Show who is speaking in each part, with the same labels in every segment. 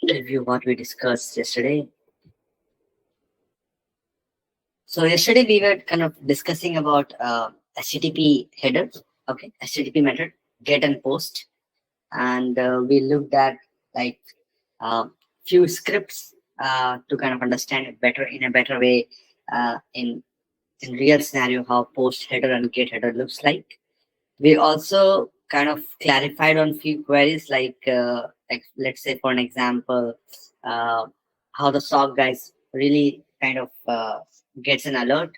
Speaker 1: review what we discussed yesterday. So yesterday we were kind of discussing about HTTP header, okay, HTTP method, get and post, and we looked at like few scripts to kind of understand it better in a better way in real scenario how post header and get header looks like. We also kind of clarified on few queries like let's say for an example, how the SOC guys really kind of gets an alert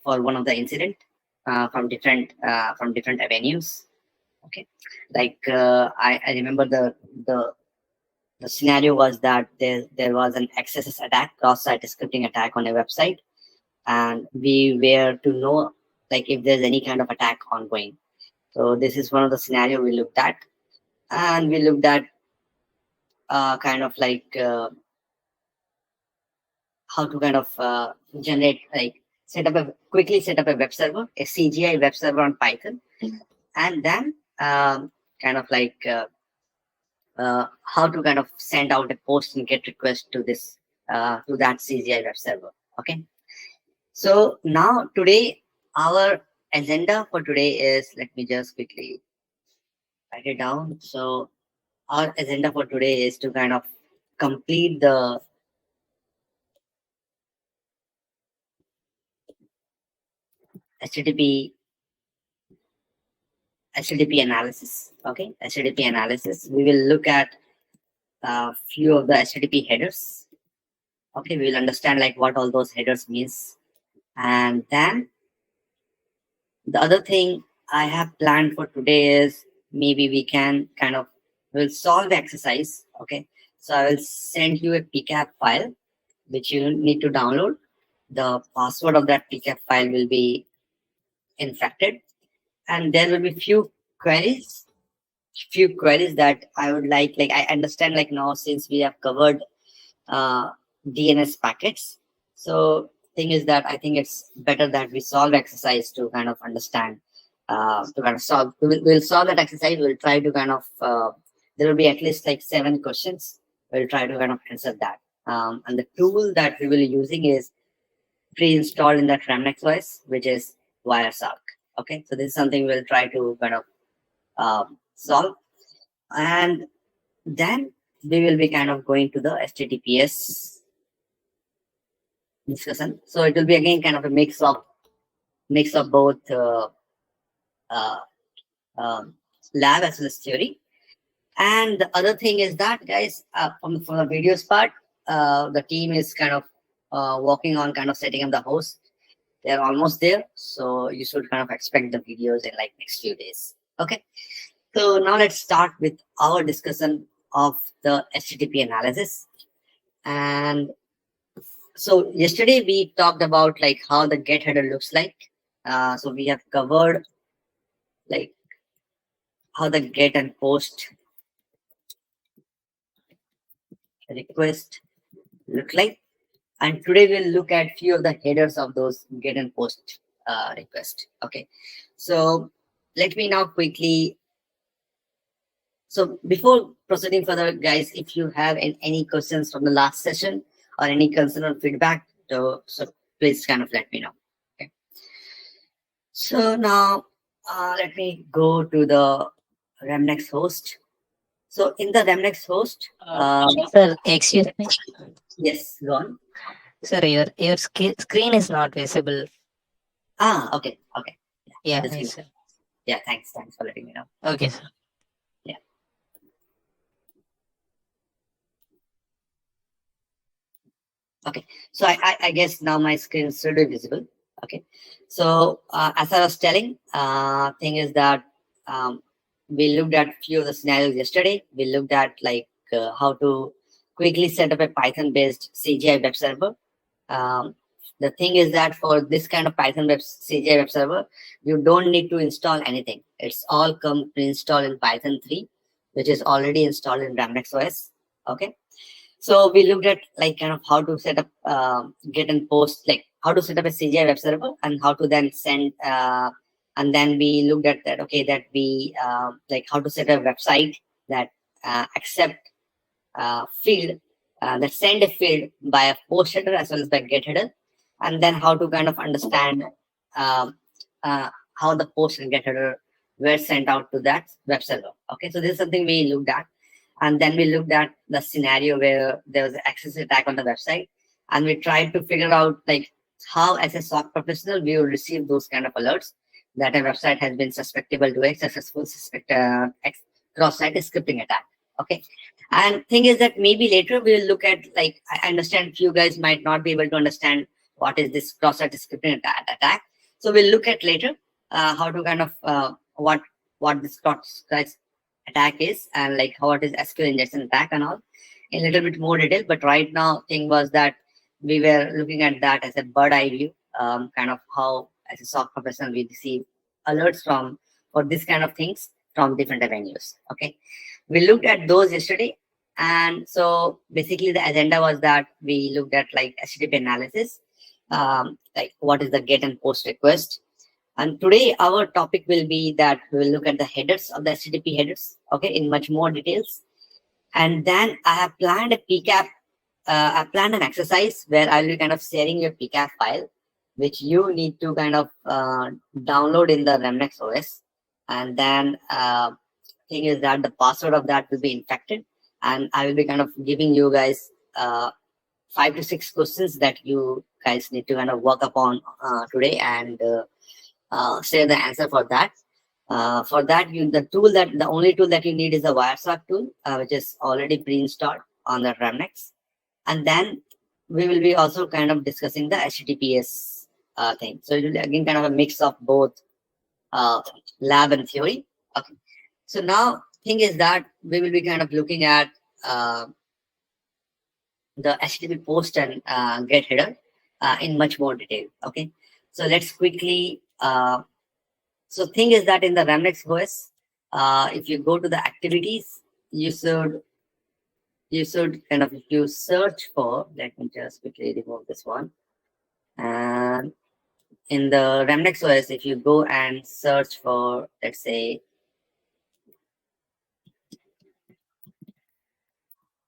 Speaker 1: for one of the incident from different avenues. Okay, like I remember the scenario was that there was an XSS attack, cross-site scripting attack on a website, and we were to know like if there's any kind of attack ongoing. So this is one of the scenario we looked at, and we looked at kind of like how to kind of generate like quickly set up a web server, a CGI web server on Python, and then kind of like how to kind of send out a post and get request to this to that CGI web server. Okay, so now today our agenda for today is, let me just quickly write it down. So our agenda for today is to kind of complete the HTTP analysis. Okay, HTTP analysis. We will look at a few of the HTTP headers. Okay, we will understand like what all those headers means, and then the other thing I have planned for today is maybe we can kind of will solve the exercise. Okay, so I will send you a pcap file which you need to download. The password of that pcap file will be infected, and there will be few queries that I would like I understand like now since we have covered DNS packets. So thing is that I think it's better that we solve exercise to kind of understand to kind of solve. We'll solve that exercise. We'll try to kind of there will be at least like 7 questions. We'll try to kind of answer that. And the tool that we will be using is pre-installed in that Remnex OS, which is WireShark. Okay, so this is something we'll try to kind of solve, and then we will be kind of going to the HTTPS discussion. So it will be again kind of a mix of both lab as well as theory. And the other thing is that guys, from the videos part, the team is kind of working on kind of setting up the host. They're almost there, so you should kind of expect the videos in like next few days. Okay, so now let's start with our discussion of the HTTP analysis. And so yesterday we talked about like how the get header looks like. So we have covered like how the get and post request look like, and today we'll look at few of the headers of those get and post request. Okay, so let me now quickly. So before proceeding further, guys, if you have any questions from the last session or any concern or feedback, so please kind of let me know. Okay. So now let me go to the Remnex host. So in the Remnex host,
Speaker 2: sir, excuse me.
Speaker 1: yes, go on.
Speaker 2: Sir, your screen is not visible.
Speaker 1: Okay.
Speaker 2: Yeah, yes, sir.
Speaker 1: Yeah, thanks for letting me know.
Speaker 2: Okay, sir.
Speaker 1: Yeah. Okay, so I guess now my screen is still visible. Okay, so as I was telling, thing is that we looked at few of the scenarios yesterday. We looked at like how to quickly set up a Python-based CGI web server. The thing is that for this kind of Python-based CGI web server, you don't need to install anything. It's all come pre-installed in Python 3, which is already installed in Remnex OS. Okay. So we looked at like kind of how to set up get and post, like how to set up a CGI web server and how to then send and then we looked at that, okay, that we like how to set up a website that accept field, the send field by a post header as well as by get header, and then how to kind of understand um, how the post and get header were sent out to that web server. Okay, so this is something we looked at. And then we looked at the scenario where there was an access attack on the website, and we tried to figure out like how, as a SOC professional, we will receive those kind of alerts that a website has been susceptible to a successful cross-site scripting attack. Okay, and thing is that maybe later we will look at, like, I understand few guys might not be able to understand what is this cross-site scripting attack. So we'll look at later how to kind of what this cross-site attack is, and like how it is SQL injection attack and all in a little bit more detail. But right now, thing was that we were looking at that as a bird eye view, kind of how as a SOC professional we receive alerts from for this kind of things from different avenues. Okay, we looked at those yesterday, and so basically the agenda was that we looked at like HTTP analysis, like what is the get and post request. And today our topic will be that we will look at the headers of the HTTP headers, okay, in much more details. And then I have planned a PCAP, I planned an exercise where I'll be kind of sharing your PCAP file, which you need to kind of download in the Remnex OS. And then thing is that the password of that will be infected. And I will be kind of giving you guys 5 to 6 questions that you guys need to kind of work upon today and share the answer for that. For that, the only tool that you need is the Wireshark tool, which is already pre-installed on the Remnex. And then we will be also kind of discussing the HTTPS thing. So it will be again kind of a mix of both lab and theory. Okay. So now thing is that we will be kind of looking at the HTTP post and get header in much more detail. Okay. So let's quickly so thing is that in the Remnex OS, if you go to the activities, you should kind of, if you search for, let me just quickly remove this one. And in the Remnex OS, if you go and search for, let's say,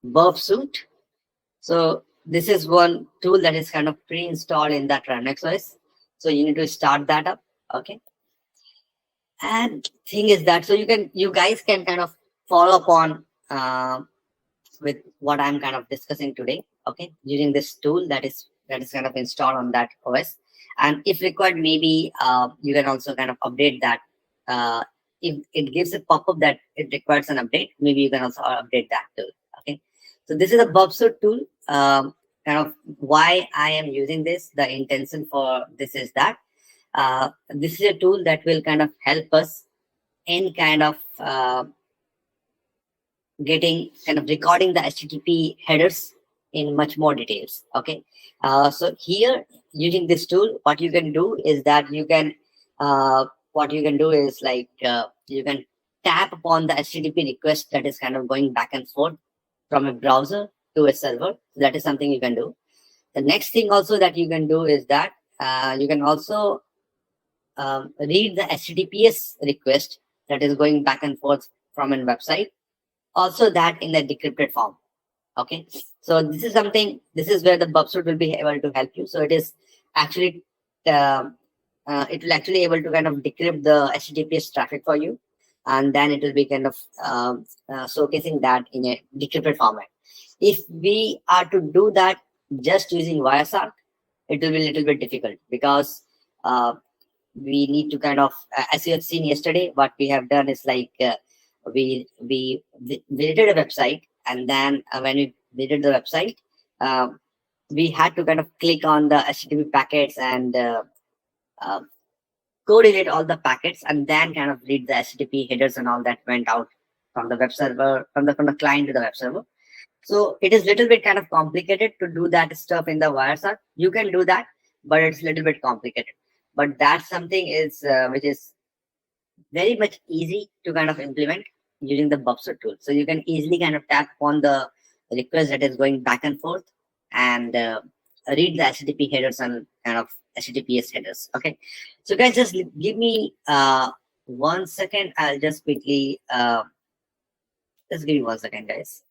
Speaker 1: Burp Suite. So this is one tool that is kind of pre-installed in that Remnex OS. So you need to start that up. Okay. And thing is that, so you guys can kind of follow up on with what I'm kind of discussing today. Okay, using this tool that is kind of installed on that OS. And if required, maybe you can also kind of update that. If it gives a pop-up that it requires an update, maybe you can also update that tool. Okay, so this is a Bobsuit tool. Kind of why I am using this, the intention for this is that this is a tool that will kind of help us in kind of recording the HTTP headers in much more details. Okay, so here using this tool, what you can do is that you can you can tap upon the HTTP request that is kind of going back and forth from a browser to a server. That is something you can do. The next thing also that you can do is that you can also read the HTTPS request that is going back and forth from a website, also that in a decrypted form. Okay, so this is where the Bubsuit will be able to help you. So it is actually it will actually able to kind of decrypt the HTTPS traffic for you, and then it will be kind of showcasing that in a decrypted format. If we are to do that just using Wireshark, it will be a little bit difficult, because we need to kind of, as you have seen yesterday, what we have done is like we visited a website, and then when we visited the website, we had to kind of click on the HTTP packets and correlate all the packets, and then kind of read the HTTP headers and all that went out from the web server, from the client to the web server. So it is a little bit kind of complicated to do that stuff in the Wireshark. You can do that, but it's a little bit complicated. But that's something is which is very much easy to kind of implement using the Bubsuit tool. So you can easily kind of tap on the request that is going back and forth and read the HTTP headers and kind of HTTPS headers. Okay, so guys, just give me 1 second. I'll just quickly just give me 1 second, guys.